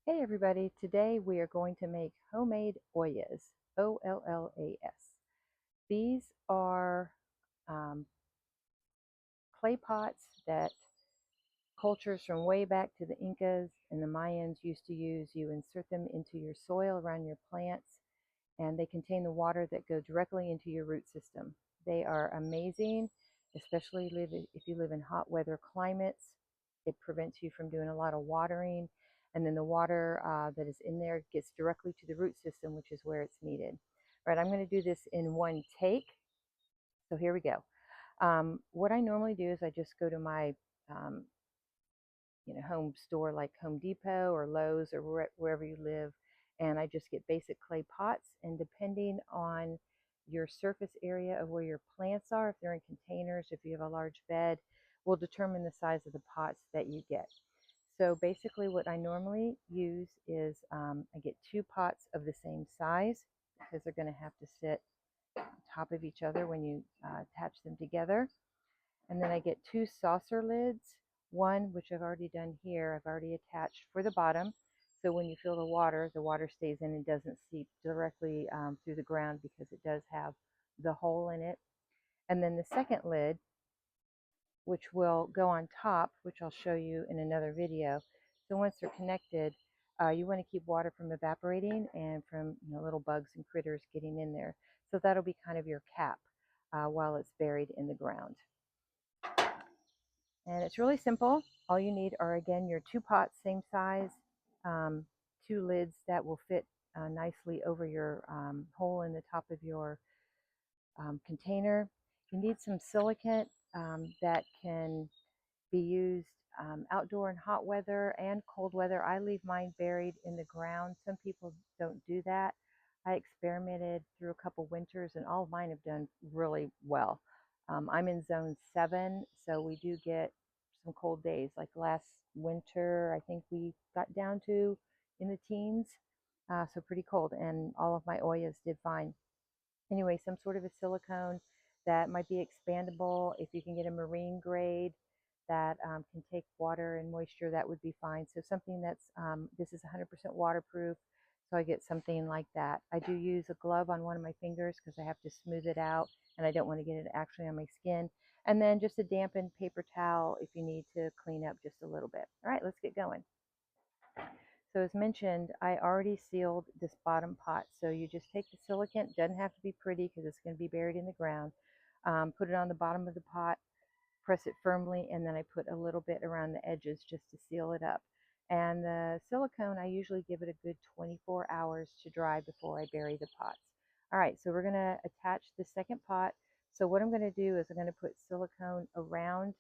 Hey everybody, today we are going to make homemade Ollas, Ollas. These are um, clay pots that cultures from way back to the Incas and the Mayans used to use. You insert them into your soil around your plants, and they contain the water that go directly into your root system. They are amazing, especially if you live in hot weather climates. It prevents you from doing a lot of watering, and then the water that is in there gets directly to the root system, which is where it's needed. All right, I'm going to do this in one take. So here we go. What I normally do is I just go to my um, home store like Home Depot or Lowe's or wherever you live, and I just get basic clay pots, and depending on your surface area of where your plants are, if they're in containers, if you have a large bed, will determine the size of the pots that you get. So basically what I normally use is I get two pots of the same size because they're going to have to sit on top of each other when you attach them together. And then I get two saucer lids, one which I've already done here, I've already attached for the bottom. So when you fill the water stays in and doesn't seep directly through the ground because it does have the hole in it. And then the second lid, which will go on top, which I'll show you in another video. So once they're connected, you want to keep water from evaporating and from little bugs and critters getting in there. So that'll be kind of your cap while it's buried in the ground. And it's really simple. All you need are, again, your two pots, same size, two lids that will fit nicely over your hole in the top of your container. You need some silicate that can be used outdoor in hot weather and cold weather. I leave mine buried in the ground. Some people don't do that. I experimented through a couple winters, and all of mine have done really well. I'm in zone 7, so we do get some cold days. Like last winter, I think we got down to in the teens, so pretty cold, and all of my Ollas did fine. Anyway, some sort of a silicone that might be expandable. If you can get a marine grade that can take water and moisture, that would be fine. So something that's, this is 100% waterproof, so I get something like that. I do use a glove on one of my fingers because I have to smooth it out and I don't want to get it actually on my skin. And then just a dampened paper towel if you need to clean up just a little bit. All right, let's get going. So as mentioned, I already sealed this bottom pot. So you just take the silicate, doesn't have to be pretty because it's going to be buried in the ground. Put it on the bottom of the pot, press it firmly, and then I put a little bit around the edges just to seal it up. And the silicone, I usually give it a good 24 hours to dry before I bury the pots. All right, so we're going to attach the second pot. So what I'm going to do is I'm going to put silicone around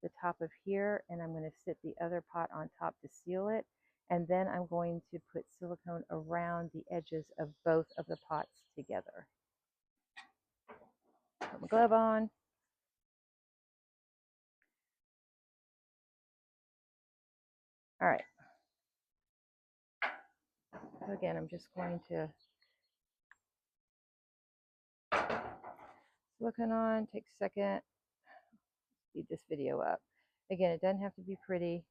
the top of here, and I'm going to sit the other pot on top to seal it. And then I'm going to put silicone around the edges of both of the pots together. Put my glove on. All right. So again, I'm just going to silicone on, take a second, speed this video up. Again, it doesn't have to be pretty.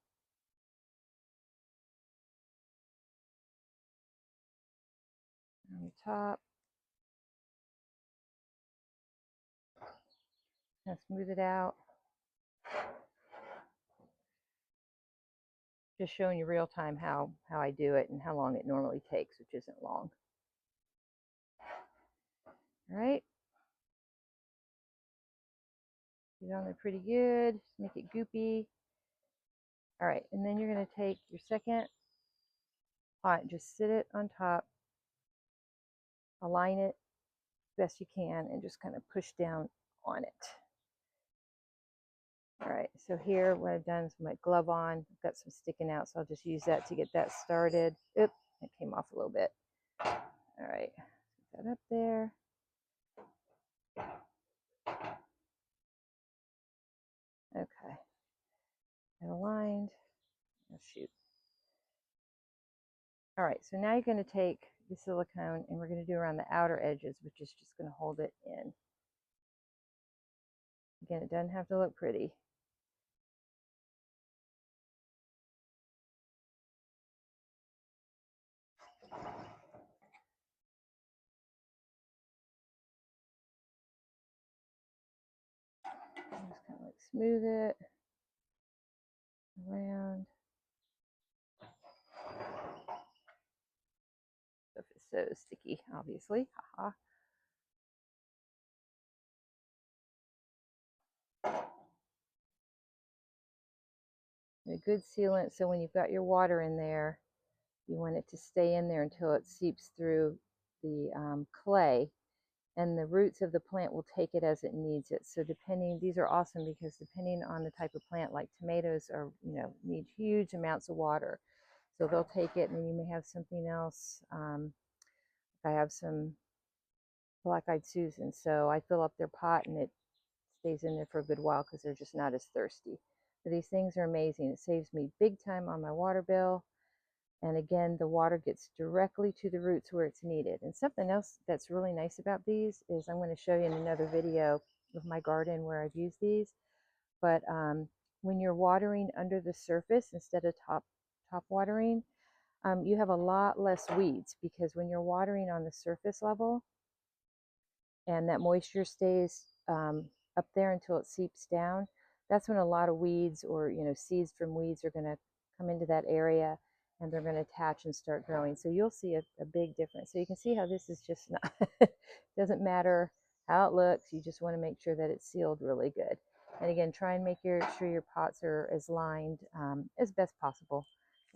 On the top. Kind of smooth it out. Just showing you real time how I do it and how long it normally takes, which isn't long. All right. Get it on there pretty good. Make it goopy. All right, and then you're going to take your second pot and just sit it on top, align it best you can, and just kind of push down on it. All right, so here what I've done is my glove on. I've got some sticking out, so I'll just use that to get that started. Oop, it came off a little bit. All right, put that up there. Okay, and aligned. Oh, shoot. All right, so now you're going to take the silicone and we're going to do around the outer edges, which is just going to hold it in. Again, it doesn't have to look pretty. Just kind of like smooth it around. Stuff is so sticky, obviously. Haha. A good sealant, so when you've got your water in there, you want it to stay in there until it seeps through the clay, and the roots of the plant will take it as it needs it. So depending, these are awesome because depending on the type of plant, like tomatoes are, need huge amounts of water. So they'll take it, and then you may have something else. I have some black-eyed Susan, so I fill up their pot and it stays in there for a good while because they're just not as thirsty. But these things are amazing. It saves me big time on my water bill. And again, the water gets directly to the roots where it's needed. And something else that's really nice about these is I'm going to show you in another video of my garden where I've used these. But when you're watering under the surface instead of top watering, you have a lot less weeds, because when you're watering on the surface level and that moisture stays up there until it seeps down, that's when a lot of weeds, or seeds from weeds, are going to come into that area, and they're going to attach and start growing. So you'll see a big difference. So you can see how this is just not doesn't matter how it looks, you just want to make sure that it's sealed really good. And again, try and make sure your pots are as lined as best possible.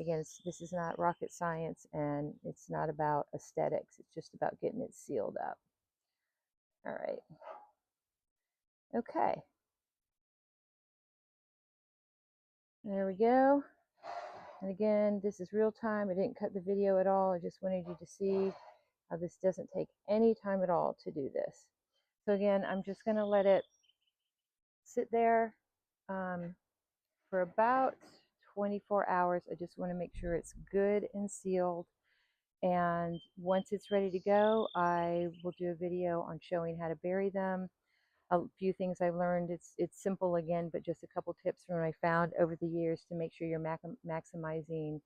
Again, this is not rocket science, and it's not about aesthetics. It's just about getting it sealed up. All right. Okay. There we go. And again, this is real time. I didn't cut the video at all. I just wanted you to see how this doesn't take any time at all to do this. So again, I'm just going to let it sit there for about 24 hours. I just want to make sure it's good and sealed. And once it's ready to go, I will do a video on showing how to bury them. A few things I've learned. It's simple again, but just a couple tips from what I found over the years to make sure you're maximizing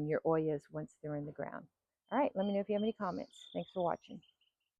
your Ollas once they're in the ground. All right, let me know if you have any comments. Thanks for watching.